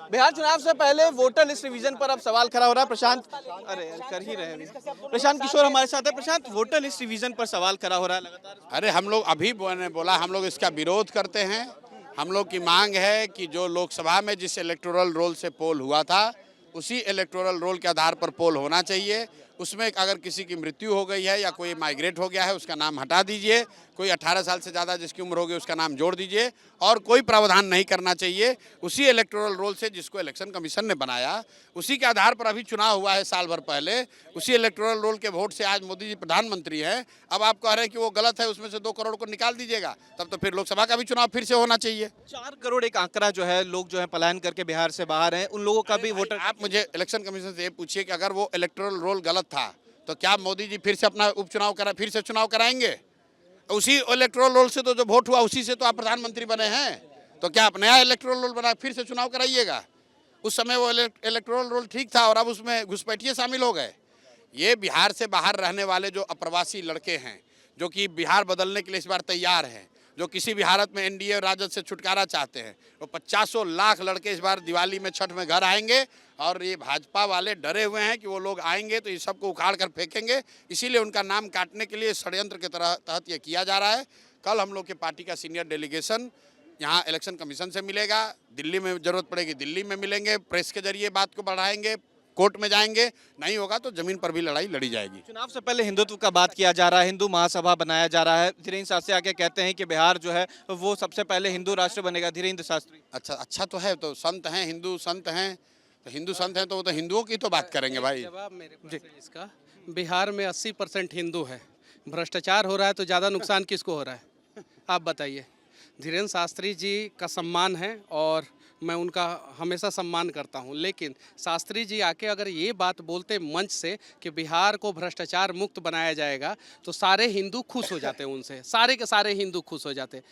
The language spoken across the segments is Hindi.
बिहार चुनाव से पहले वोटर लिस्ट रिवीजन पर अब सवाल खड़ा हो रहा है। प्रशांत, अरे कर ही रहे हैं अभी। प्रशांत किशोर हमारे साथ है। प्रशांत, वोटर लिस्ट रिवीजन पर सवाल खड़ा हो रहा है लगातार। अरे हम लोग अभी बोला हम लोग इसका विरोध करते हैं। हम लोग की मांग है कि जो लोकसभा में जिस इलेक्टोरल रोल से पोल हुआ था उसी इलेक्टोरल रोल के आधार पर पोल होना चाहिए। उसमें अगर किसी की मृत्यु हो गई है या कोई माइग्रेट हो गया है उसका नाम हटा दीजिए। कोई 18 साल से ज़्यादा जिसकी उम्र होगी उसका नाम जोड़ दीजिए और कोई प्रावधान नहीं करना चाहिए। उसी इलेक्टोरल रोल से जिसको इलेक्शन कमीशन ने बनाया उसी के आधार पर अभी चुनाव हुआ है साल भर पहले। उसी इलेक्टोरल रोल के वोट से आज मोदी जी प्रधानमंत्री हैं। अब आप कह रहे हैं कि वो गलत है, उसमें से 2 करोड़ को निकाल दीजिएगा, तब तो फिर लोकसभा का भी चुनाव फिर से होना चाहिए। 4 करोड़ एक आंकड़ा जो है, लोग जो है पलायन करके बिहार से बाहर हैं, उन लोगों का भी वोटर। आप मुझे इलेक्शन कमीशन से ये पूछिए कि अगर वो इलेक्टोरल रोल गलत था तो क्या मोदी जी फिर से अपना उपचुनाव करा फिर से चुनाव कराएंगे? उसी इलेक्टोरल रोल से तो जो वोट हुआ उसी से तो आप प्रधानमंत्री बने हैं। तो क्या आप नया इलेक्टोरल रोल बना फिर से चुनाव कराइएगा? उस समय वो इलेक्टोरल रोल ठीक था और अब उसमें घुसपैठिए शामिल हो गए। ये बिहार से बाहर रहने वाले जो अप्रवासी लड़के हैं जो कि बिहार बदलने के लिए इस बार तैयार हैं, जो किसी भी हालत में एनडीए राजद से छुटकारा चाहते हैं, वो 50 लाख लड़के इस बार दिवाली में छठ में घर आएंगे। और ये भाजपा वाले डरे हुए हैं कि वो लोग आएंगे तो ये सबको उखाड़ कर फेंकेंगे, इसीलिए उनका नाम काटने के लिए षड्यंत्र के तहत ये किया जा रहा है। कल हम लोग के पार्टी का सीनियर डेलीगेशन यहाँ इलेक्शन कमीशन से मिलेगा, दिल्ली में जरूरत पड़ेगी दिल्ली में मिलेंगे, प्रेस के जरिए बात को बढ़ाएंगे, कोर्ट में जाएंगे, नहीं होगा तो जमीन पर भी लड़ाई लड़ी जाएगी। चुनाव से पहले हिंदुत्व का बात किया जा रहा है, हिंदू महासभा बनाया जा रहा है। धीरेन्द्र शास्त्री आके कहते हैं कि बिहार जो है वो सबसे पहले हिंदू राष्ट्र बनेगा। धीरेन्द्र शास्त्री अच्छा तो है, तो संत हैं, हिंदू संत हैं, तो हिंदू संत हैं तो वो तो हिंदुओं की तो बात करेंगे भाई। जवाब मेरे पास है इसका। बिहार में 80% हिंदू है, भ्रष्टाचार हो रहा है तो ज़्यादा नुकसान किसको हो रहा है आप बताइए। धीरेन्द्र शास्त्री जी का सम्मान है और मैं उनका हमेशा सम्मान करता हूं, लेकिन शास्त्री जी आके अगर ये बात बोलते मंच से कि बिहार को भ्रष्टाचार मुक्त बनाया जाएगा तो सारे हिंदू खुश हो जाते हैं, उनसे सारे के सारे हिंदू खुश हो जाते।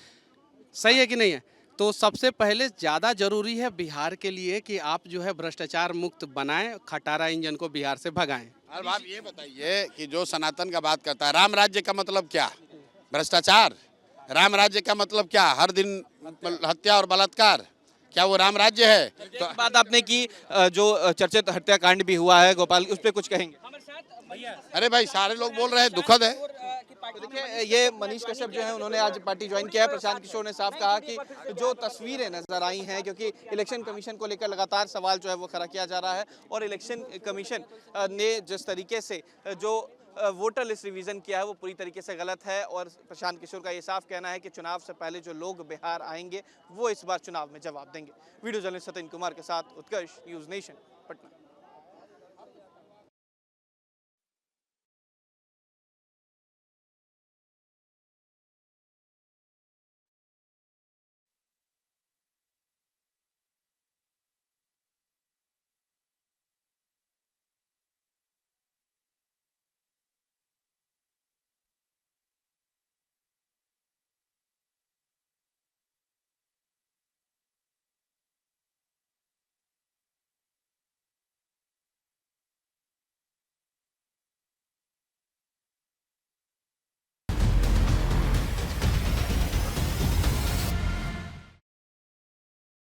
सही है कि नहीं है? तो सबसे पहले ज़्यादा ज़रूरी है बिहार के लिए कि आप जो है भ्रष्टाचार मुक्त बनाएं, खटारा इंजन को बिहार से भगाएं। अब आप ये बताइए कि जो सनातन का बात करता है, राम राज्य का मतलब क्या? भ्रष्टाचार। राम राज्य का मतलब क्या? हर दिन हत्या और बलात्कार। क्या वो राम राज्य है? तो बात आपने की जो चर्चित हत्याकांड भी हुआ है गोपाल, उस पर कुछ कहेंगे? अरे भाई सारे लोग बोल रहे हैं, दुखद है। तो देखिए, ये मनीष कश्यप जो है उन्होंने आज पार्टी ज्वाइन किया है। प्रशांत किशोर ने साफ कहा कि जो तस्वीरें नजर आई हैं, क्योंकि इलेक्शन कमीशन को लेकर लगातार सवाल जो है वो खड़ा किया जा रहा है और इलेक्शन कमीशन ने जिस तरीके से जो वोटर लिस्ट रिवीजन किया है वो पूरी तरीके से गलत है। और प्रशांत किशोर का ये साफ कहना है कि चुनाव से पहले जो लोग बिहार आएंगे वो इस बार चुनाव में जवाब देंगे। वीडियो जर्नलिस्ट सत्येंद्र कुमार के साथ उत्कर्ष, न्यूज़ नेशन।